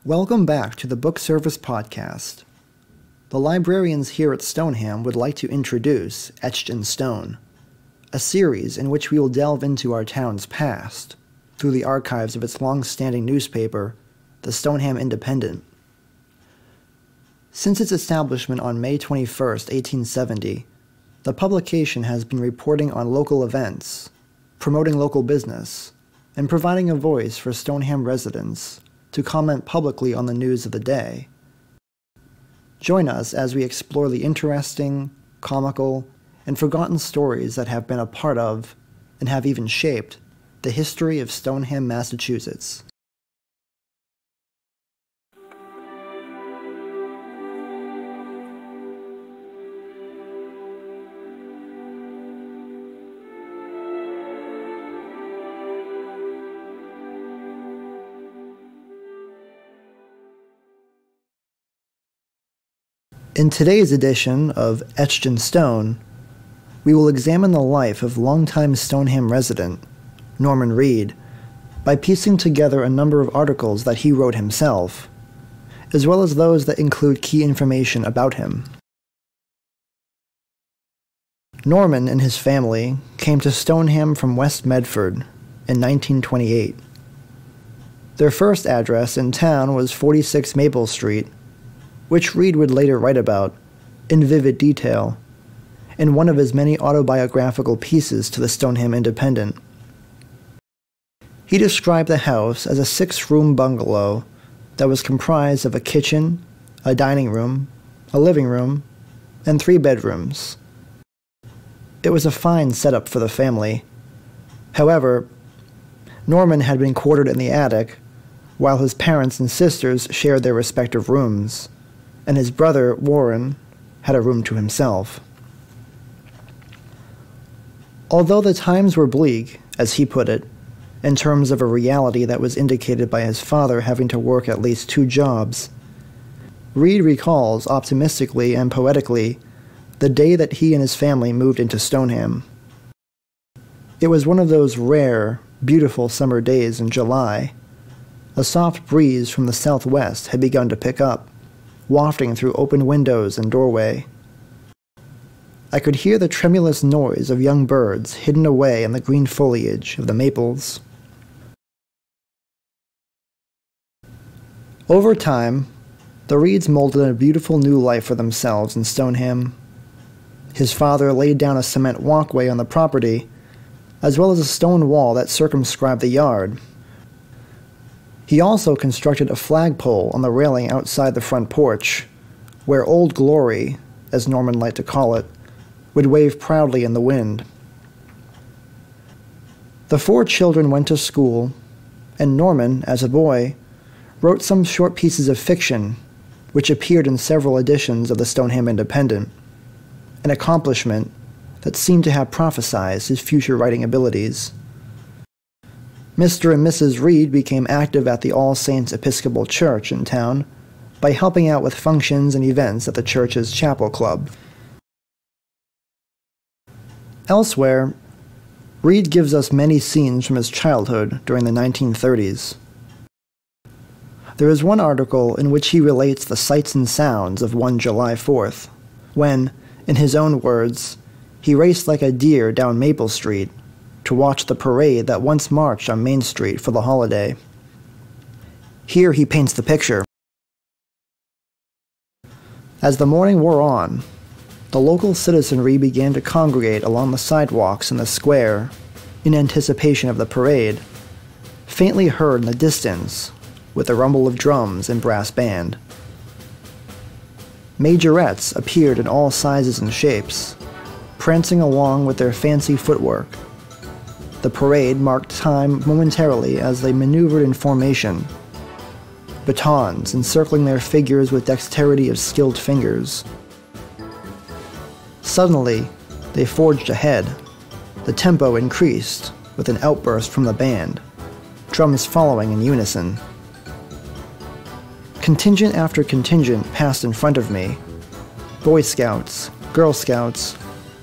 Welcome back to the Book Service Podcast. The librarians here at Stoneham would like to introduce Etched in Stone, a series in which we will delve into our town's past through the archives of its long-standing newspaper, the Stoneham Independent. Since its establishment on May 21, 1870, the publication has been reporting on local events, promoting local business, and providing a voice for Stoneham residents to comment publicly on the news of the day. Join us as we explore the interesting, comical, and forgotten stories that have been a part of, and have even shaped, the history of Stoneham, Massachusetts. In today's edition of Etched in Stone, we will examine the life of longtime Stoneham resident, Norman Reed, by piecing together a number of articles that he wrote himself, as well as those that include key information about him. Norman and his family came to Stoneham from West Medford in 1928. Their first address in town was 46 Maple Street, which Reed would later write about, in vivid detail, in one of his many autobiographical pieces to the Stoneham Independent. He described the house as a 6-room bungalow that was comprised of a kitchen, a dining room, a living room, and 3 bedrooms. It was a fine setup for the family. However, Norman had been quartered in the attic, while his parents and sisters shared their respective rooms, and his brother, Warren, had a room to himself. Although the times were bleak, as he put it, in terms of a reality that was indicated by his father having to work at least 2 jobs, Reed recalls optimistically and poetically the day that he and his family moved into Stoneham. It was one of those rare, beautiful summer days in July. A soft breeze from the southwest had begun to pick up, wafting through open windows and doorway. I could hear the tremulous noise of young birds hidden away in the green foliage of the maples. Over time, the Reeds molded a beautiful new life for themselves in Stoneham. His father laid down a cement walkway on the property, as well as a stone wall that circumscribed the yard. He also constructed a flagpole on the railing outside the front porch, where Old Glory, as Norman liked to call it, would wave proudly in the wind. The 4 children went to school, and Norman, as a boy, wrote some short pieces of fiction, which appeared in several editions of the Stoneham Independent, an accomplishment that seemed to have prophesied his future writing abilities. Mr. and Mrs. Reed became active at the All Saints Episcopal Church in town by helping out with functions and events at the church's chapel club. Elsewhere, Reed gives us many scenes from his childhood during the 1930s. There is one article in which he relates the sights and sounds of one July 4th, when, in his own words, he raced like a deer down Maple Street to watch the parade that once marched on Main Street for the holiday. Here he paints the picture. As the morning wore on, the local citizenry began to congregate along the sidewalks in the square in anticipation of the parade, faintly heard in the distance with the rumble of drums and brass band. Majorettes appeared in all sizes and shapes, prancing along with their fancy footwork. The parade marked time momentarily as they maneuvered in formation, batons encircling their figures with dexterity of skilled fingers. Suddenly, they forged ahead. The tempo increased with an outburst from the band, drums following in unison. Contingent after contingent passed in front of me. Boy Scouts, Girl Scouts,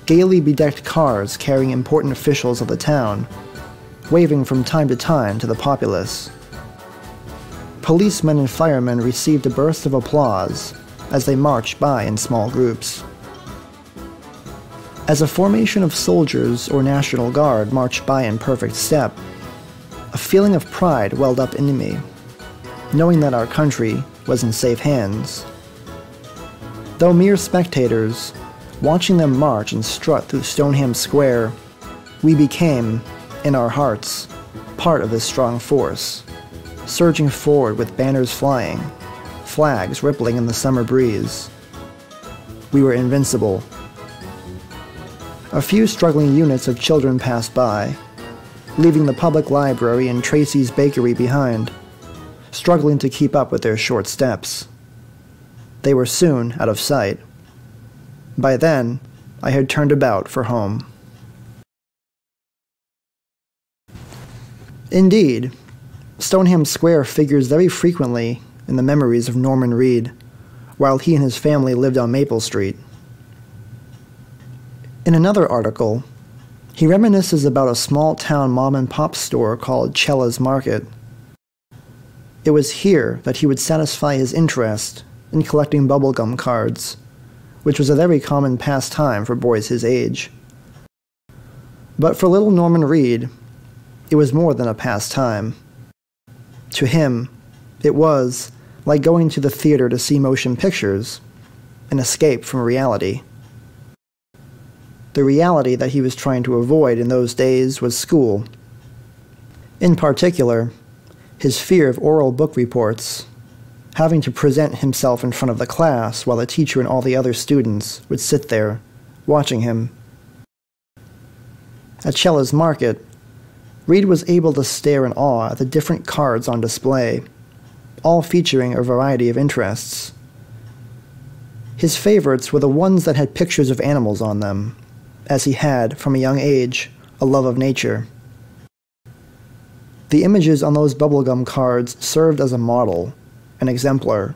gaily bedecked cars carrying important officials of the town, waving from time to time to the populace. policemen and firemen received a burst of applause as they marched by in small groups. As a formation of soldiers or National Guard marched by in perfect step, a feeling of pride welled up in me, knowing that our country was in safe hands. Though mere spectators, watching them march and strut through Stoneham Square, we became, in our hearts, part of this strong force, surging forward with banners flying, flags rippling in the summer breeze. We were invincible. A few struggling units of children passed by, leaving the public library and Tracy's bakery behind, struggling to keep up with their short steps. They were soon out of sight. By then, I had turned about for home. Indeed, Stoneham Square figures very frequently in the memories of Norman Reed, while he and his family lived on Maple Street. In another article, he reminisces about a small-town mom-and-pop store called Cella's Market. It was here that he would satisfy his interest in collecting bubblegum cards, which was a very common pastime for boys his age. But for little Norman Reed, it was more than a pastime. To him, it was like going to the theater to see motion pictures, an escape from reality. The reality that he was trying to avoid in those days was school. In particular, his fear of oral book reports, having to present himself in front of the class while the teacher and all the other students would sit there, watching him. At Cella's Market, Reed was able to stare in awe at the different cards on display, all featuring a variety of interests. His favorites were the ones that had pictures of animals on them, as he had, from a young age, a love of nature. The images on those bubblegum cards served as a model, an exemplar,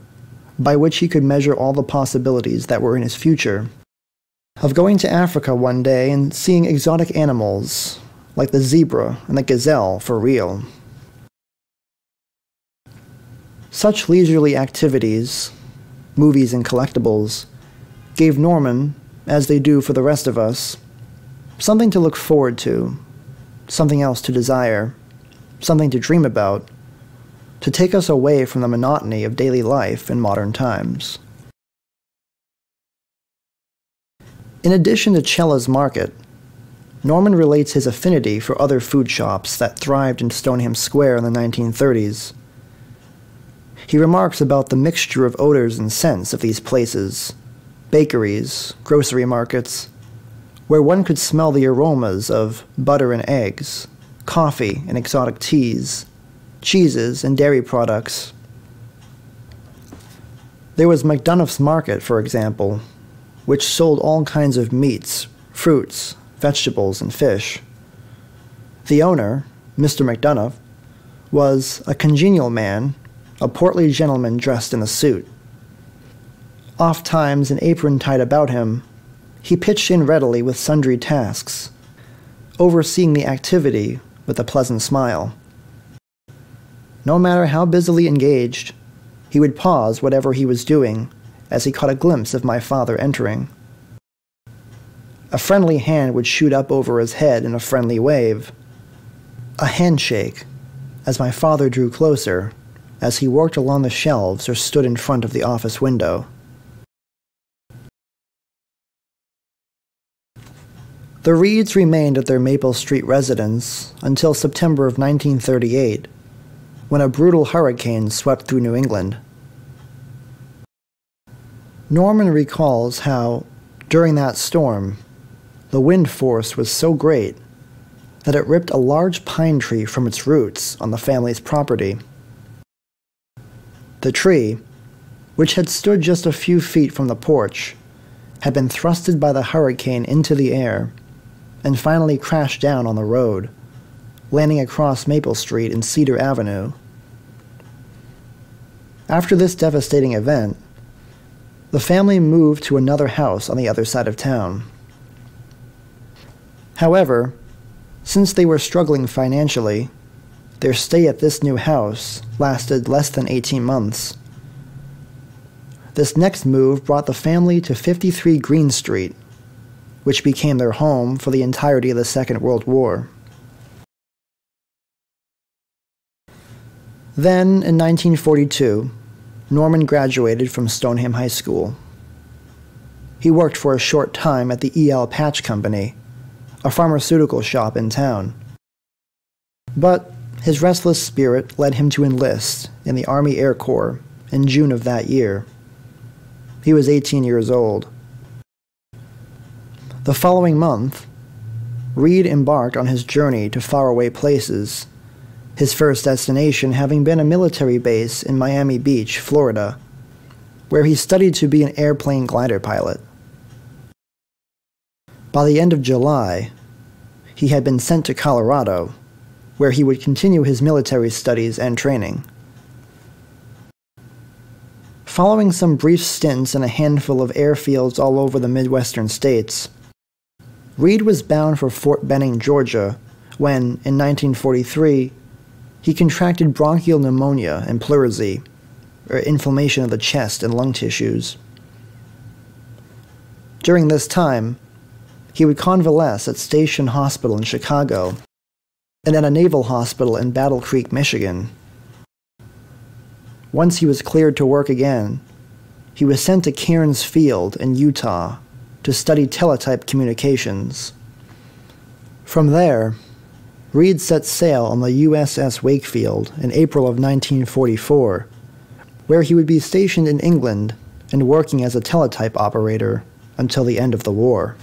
by which he could measure all the possibilities that were in his future, of going to Africa one day and seeing exotic animals, like the zebra and the gazelle, for real. Such leisurely activities, movies and collectibles, gave Norman, as they do for the rest of us, something to look forward to, something else to desire, something to dream about, to take us away from the monotony of daily life in modern times. In addition to Cella's Market, Norman relates his affinity for other food shops that thrived in Stoneham Square in the 1930s. He remarks about the mixture of odors and scents of these places, bakeries, grocery markets, where one could smell the aromas of butter and eggs, coffee and exotic teas, cheeses and dairy products. There was McDonough's Market, for example, which sold all kinds of meats, fruits, vegetables, and fish. The owner, Mr. McDonough, was a congenial man, a portly gentleman dressed in a suit. Oft-times, an apron tied about him, he pitched in readily with sundry tasks, overseeing the activity with a pleasant smile. No matter how busily engaged, he would pause whatever he was doing as he caught a glimpse of my father entering. A friendly hand would shoot up over his head in a friendly wave, a handshake, as my father drew closer, as he worked along the shelves or stood in front of the office window. The Reeds remained at their Maple Street residence until September of 1938, when a brutal hurricane swept through New England. Norman recalls how, during that storm, the wind force was so great that it ripped a large pine tree from its roots on the family's property. The tree, which had stood just a few feet from the porch, had been thrusted by the hurricane into the air and finally crashed down on the road, landing across Maple Street and Cedar Avenue. After this devastating event, the family moved to another house on the other side of town. However, since they were struggling financially, Their stay at this new house lasted less than 18 months. This next move brought the family to 53 Green Street, which became their home for the entirety of the Second World War. Then, in 1942, Norman graduated from Stoneham High School. He worked for a short time at the E.L. Patch Company, a pharmaceutical shop in town. But his restless spirit led him to enlist in the Army Air Corps in June of that year. He was 18 years old. The following month, Reed embarked on his journey to faraway places, his first destination having been a military base in Miami Beach, Florida, where he studied to be an airplane glider pilot. By the end of July, he had been sent to Colorado, where he would continue his military studies and training. Following some brief stints in a handful of airfields all over the Midwestern states, Reed was bound for Fort Benning, Georgia, when, in 1943, he contracted bronchial pneumonia and pleurisy, or inflammation of the chest and lung tissues. During this time, he would convalesce at Station Hospital in Chicago and at a naval hospital in Battle Creek, Michigan. Once he was cleared to work again, he was sent to Cairns Field in Utah to study teletype communications. From there, Reed set sail on the USS Wakefield in April of 1944, where he would be stationed in England and working as a teletype operator until the end of the war.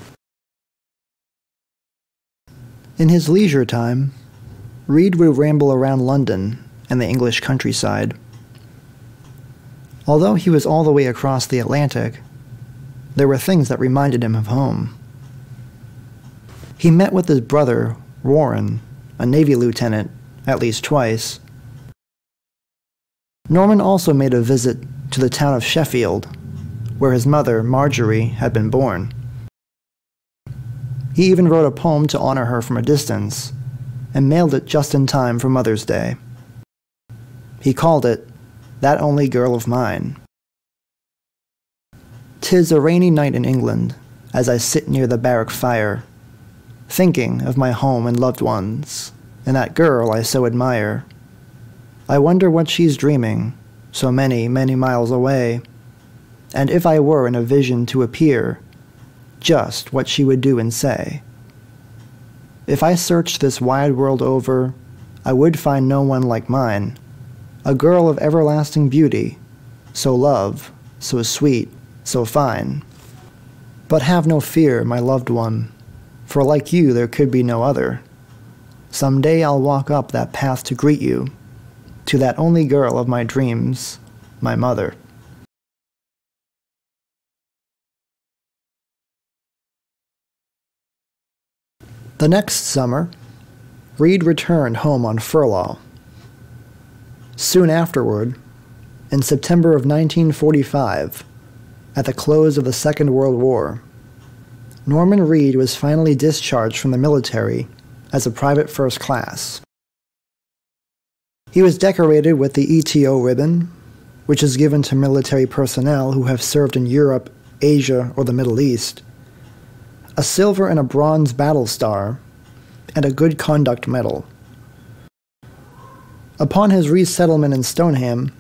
In his leisure time, Reed would ramble around London and the English countryside. Although he was all the way across the Atlantic, there were things that reminded him of home. He met with his brother, Warren, a Navy lieutenant, at least twice. Norman also made a visit to the town of Sheffield, where his mother, Marjorie, had been born. He even wrote a poem to honor her from a distance, and mailed it just in time for Mother's Day. He called it, "That Only Girl of Mine." "'Tis a rainy night in England, as I sit near the barrack fire, thinking of my home and loved ones, and that girl I so admire. I wonder what she's dreaming, so many, many miles away, and if I were in a vision to appear, just what she would do and say. If I searched this wide world over, I would find no one like mine, a girl of everlasting beauty, so love, so sweet, so fine. But have no fear, my loved one, for like you there could be no other. Some day I'll walk up that path to greet you, to that only girl of my dreams, my mother." The next summer, Reed returned home on furlough. Soon afterward, in September of 1945, at the close of the Second World War, Norman Reed was finally discharged from the military as a private first class. He was decorated with the ETO ribbon, which is given to military personnel who have served in Europe, Asia, or the Middle East, a silver and a bronze battle star, and a Good Conduct Medal. Upon his resettlement in Stoneham,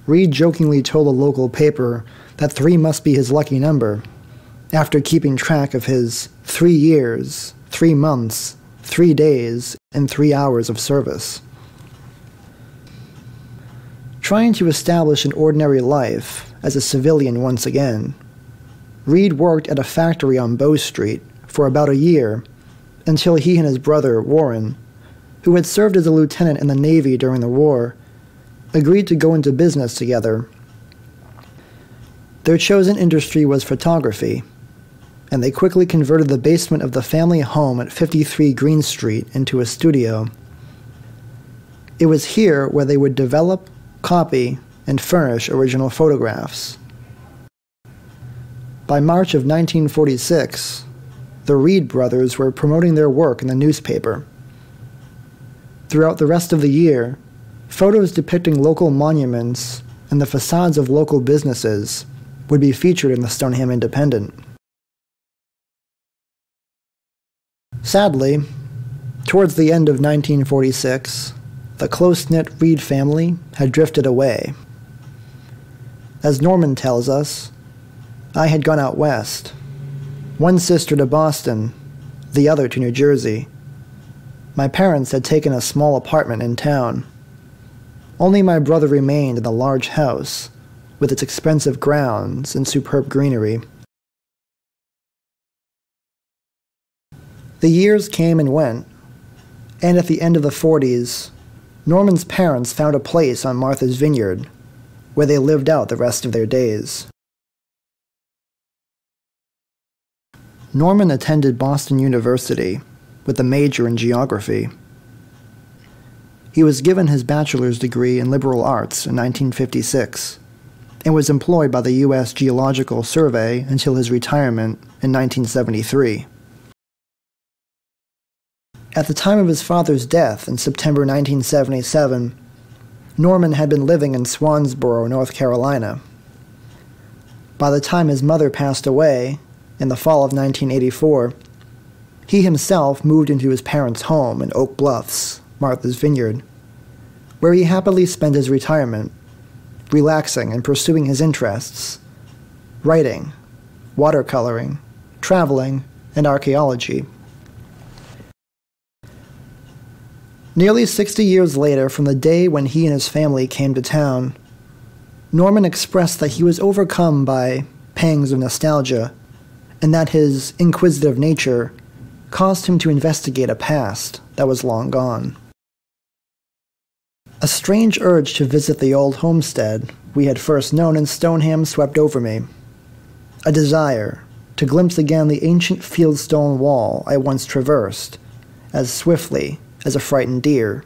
Reed jokingly told a local paper that 3 must be his lucky number, after keeping track of his 3 years, 3 months, 3 days, and 3 hours of service. Trying to establish an ordinary life as a civilian once again, Reed worked at a factory on Bow Street for about a year until he and his brother, Warren, who had served as a lieutenant in the Navy during the war, agreed to go into business together. Their chosen industry was photography, and they quickly converted the basement of the family home at 53 Green Street into a studio. It was here where they would develop, copy, and furnish original photographs. By March of 1946, the Reed brothers were promoting their work in the newspaper. Throughout the rest of the year, photos depicting local monuments and the facades of local businesses would be featured in the Stoneham Independent. Sadly, towards the end of 1946, the close-knit Reed family had drifted away. As Norman tells us, I had gone out west, one sister to Boston, the other to New Jersey. My parents had taken a small apartment in town. Only my brother remained in the large house, with its expensive grounds and superb greenery. The years came and went, and at the end of the 40s, Norman's parents found a place on Martha's Vineyard, where they lived out the rest of their days. Norman attended Boston University with a major in geography. He was given his bachelor's degree in liberal arts in 1956 and was employed by the U.S. Geological Survey until his retirement in 1973. At the time of his father's death in September 1977, Norman had been living in Swansboro, North Carolina. By the time his mother passed away, in the fall of 1984, he himself moved into his parents' home in Oak Bluffs, Martha's Vineyard, where he happily spent his retirement, relaxing and pursuing his interests: writing, watercoloring, traveling, and archaeology. Nearly 60 years later from the day when he and his family came to town, Norman expressed that he was overcome by pangs of nostalgia, and that his inquisitive nature caused him to investigate a past that was long gone. A strange urge to visit the old homestead we had first known in Stoneham swept over me. A desire to glimpse again the ancient fieldstone wall I once traversed, as swiftly as a frightened deer.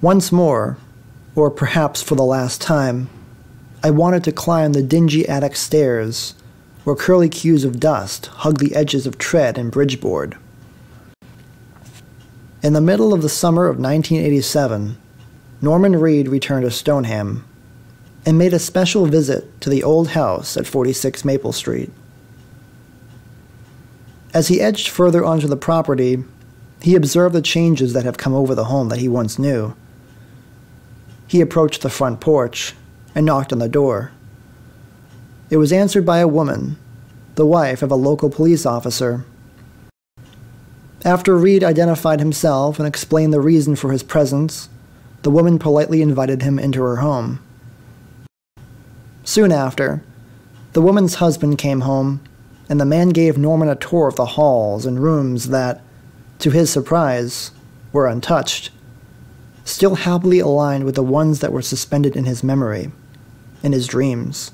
Once more, or perhaps for the last time, I wanted to climb the dingy attic stairs, where curly queues of dust hugged the edges of tread and bridgeboard. In the middle of the summer of 1987, Norman Reed returned to Stoneham and made a special visit to the old house at 46 Maple Street. As he edged further onto the property, he observed the changes that have come over the home that he once knew. He approached the front porch and knocked on the door. It was answered by a woman, the wife of a local police officer. After Reed identified himself and explained the reason for his presence, the woman politely invited him into her home. Soon after, the woman's husband came home, and the man gave Norman a tour of the halls and rooms that, to his surprise, were untouched, still happily aligned with the ones that were suspended in his memory, in his dreams.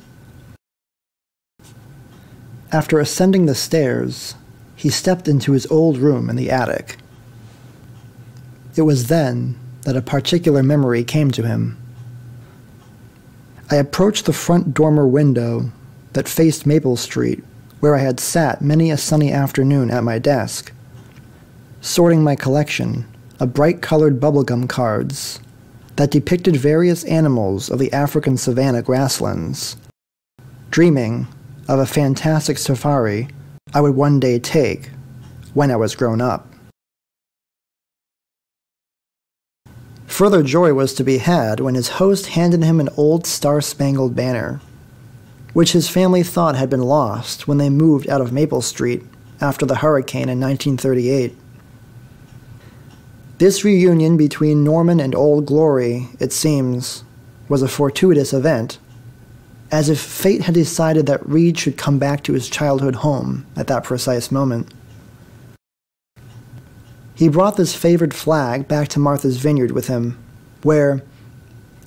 After ascending the stairs, he stepped into his old room in the attic. It was then that a particular memory came to him. I approached the front dormer window that faced Maple Street, where I had sat many a sunny afternoon at my desk, sorting my collection of bright-colored bubblegum cards that depicted various animals of the African savanna grasslands, dreaming of a fantastic safari I would one day take when I was grown up. Further joy was to be had when his host handed him an old Star-Spangled Banner, which his family thought had been lost when they moved out of Maple Street after the hurricane in 1938. This reunion between Norman and Old Glory, it seems, was a fortuitous event, as if fate had decided that Reed should come back to his childhood home at that precise moment. He brought this favored flag back to Martha's Vineyard with him, where,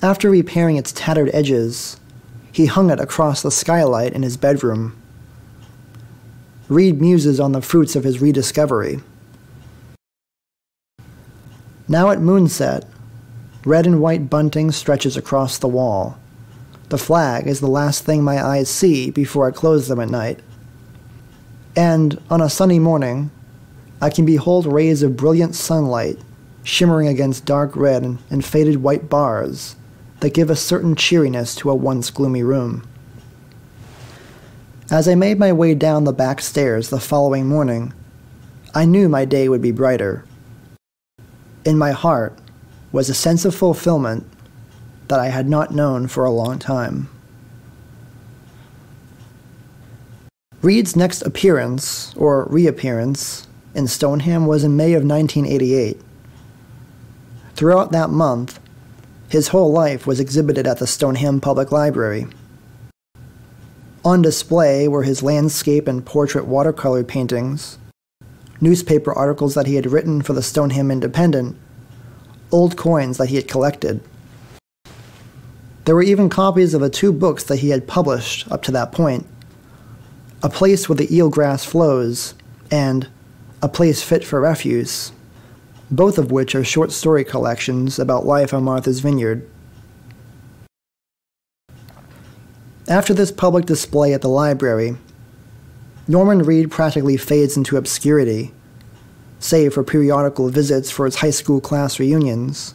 after repairing its tattered edges, he hung it across the skylight in his bedroom. Reed muses on the fruits of his rediscovery. Now at moonset, red and white bunting stretches across the wall. The flag is the last thing my eyes see before I close them at night. And on a sunny morning, I can behold rays of brilliant sunlight shimmering against dark red and faded white bars that give a certain cheeriness to a once gloomy room. As I made my way down the back stairs the following morning, I knew my day would be brighter. In my heart was a sense of fulfillment that I had not known for a long time. Reed's next appearance, or reappearance, in Stoneham was in May of 1988. Throughout that month, his whole life was exhibited at the Stoneham Public Library. On display were his landscape and portrait watercolor paintings, newspaper articles that he had written for the Stoneham Independent, old coins that he had collected. There were even copies of the 2 books that he had published up to that point, A Place Where the Eelgrass Flows and A Place Fit for Refuse, both of which are short story collections about life on Martha's Vineyard. After this public display at the library, Norman Reed practically fades into obscurity, save for periodical visits for his high school class reunions.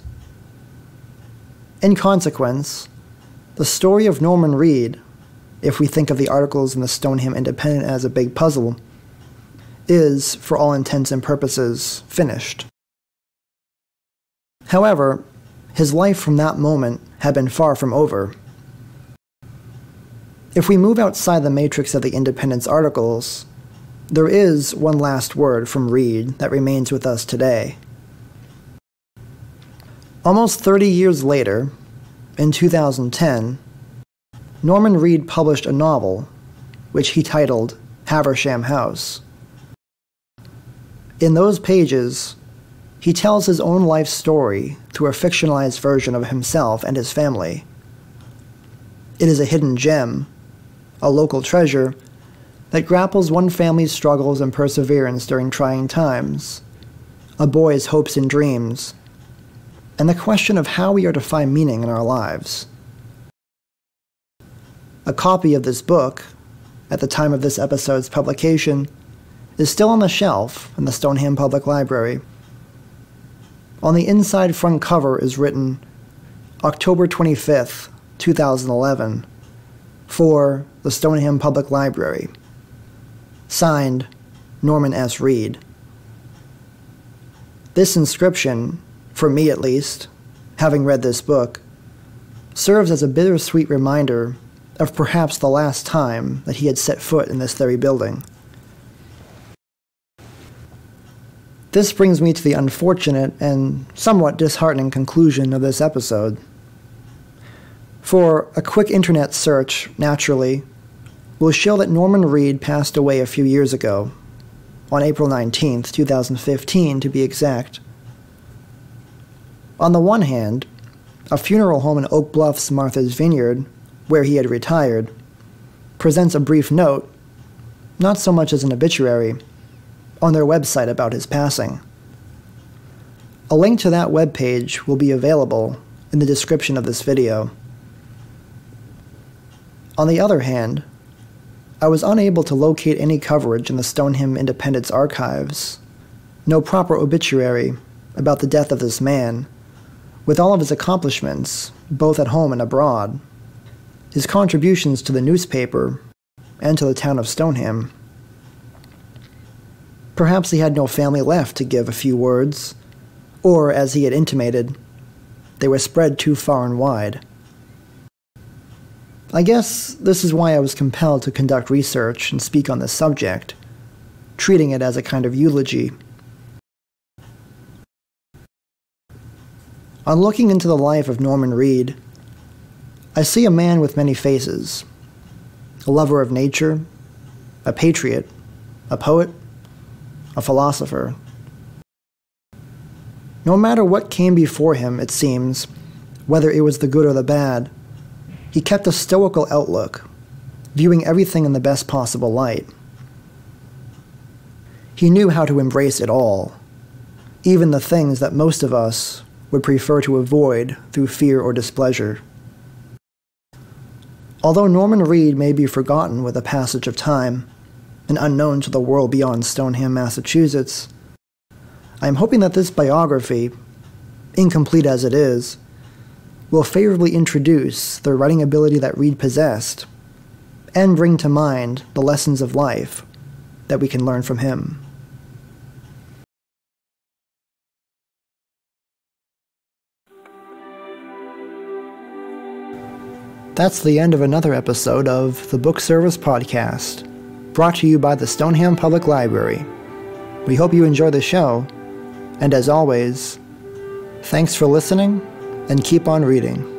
In consequence, the story of Norman Reed, if we think of the articles in the Stoneham Independent as a big puzzle, is, for all intents and purposes, finished. However, his life from that moment had been far from over. If we move outside the matrix of the Independent's articles, there is one last word from Reed that remains with us today. Almost 30 years later, in 2010, Norman Reed published a novel, which he titled Haversham House. In those pages, he tells his own life story through a fictionalized version of himself and his family. It is a hidden gem, a local treasure, that grapples one family's struggles and perseverance during trying times, a boy's hopes and dreams, and the question of how we are to find meaning in our lives. A copy of this book, at the time of this episode's publication, is still on the shelf in the Stoneham Public Library. On the inside front cover is written, October 25th, 2011, for the Stoneham Public Library. Signed, Norman S. Reed. This inscription, for me at least, having read this book, serves as a bittersweet reminder of perhaps the last time that he had set foot in this very building. This brings me to the unfortunate and somewhat disheartening conclusion of this episode. For a quick internet search, naturally, will show that Norman Reed passed away a few years ago, on April 19th, 2015 to be exact. On the one hand, a funeral home in Oak Bluff's Martha's Vineyard, where he had retired, presents a brief note, not so much as an obituary, on their website about his passing. A link to that webpage will be available in the description of this video. On the other hand, I was unable to locate any coverage in the Stoneham Independent's archives, no proper obituary about the death of this man, with all of his accomplishments, both at home and abroad, his contributions to the newspaper, and to the town of Stoneham. Perhaps he had no family left to give a few words, or, as he had intimated, they were spread too far and wide. I guess this is why I was compelled to conduct research and speak on this subject, treating it as a kind of eulogy. On looking into the life of Norman Reed, I see a man with many faces, a lover of nature, a patriot, a poet, a philosopher. No matter what came before him, it seems, whether it was the good or the bad, he kept a stoical outlook, viewing everything in the best possible light. He knew how to embrace it all, even the things that most of us would prefer to avoid through fear or displeasure. Although Norman Reed may be forgotten with the passage of time, and unknown to the world beyond Stoneham, Massachusetts, I am hoping that this biography, incomplete as it is, will favorably introduce the writing ability that Reed possessed and bring to mind the lessons of life that we can learn from him. That's the end of another episode of the Book Service Podcast, brought to you by the Stoneham Public Library. We hope you enjoy the show, and as always, thanks for listening, and keep on reading.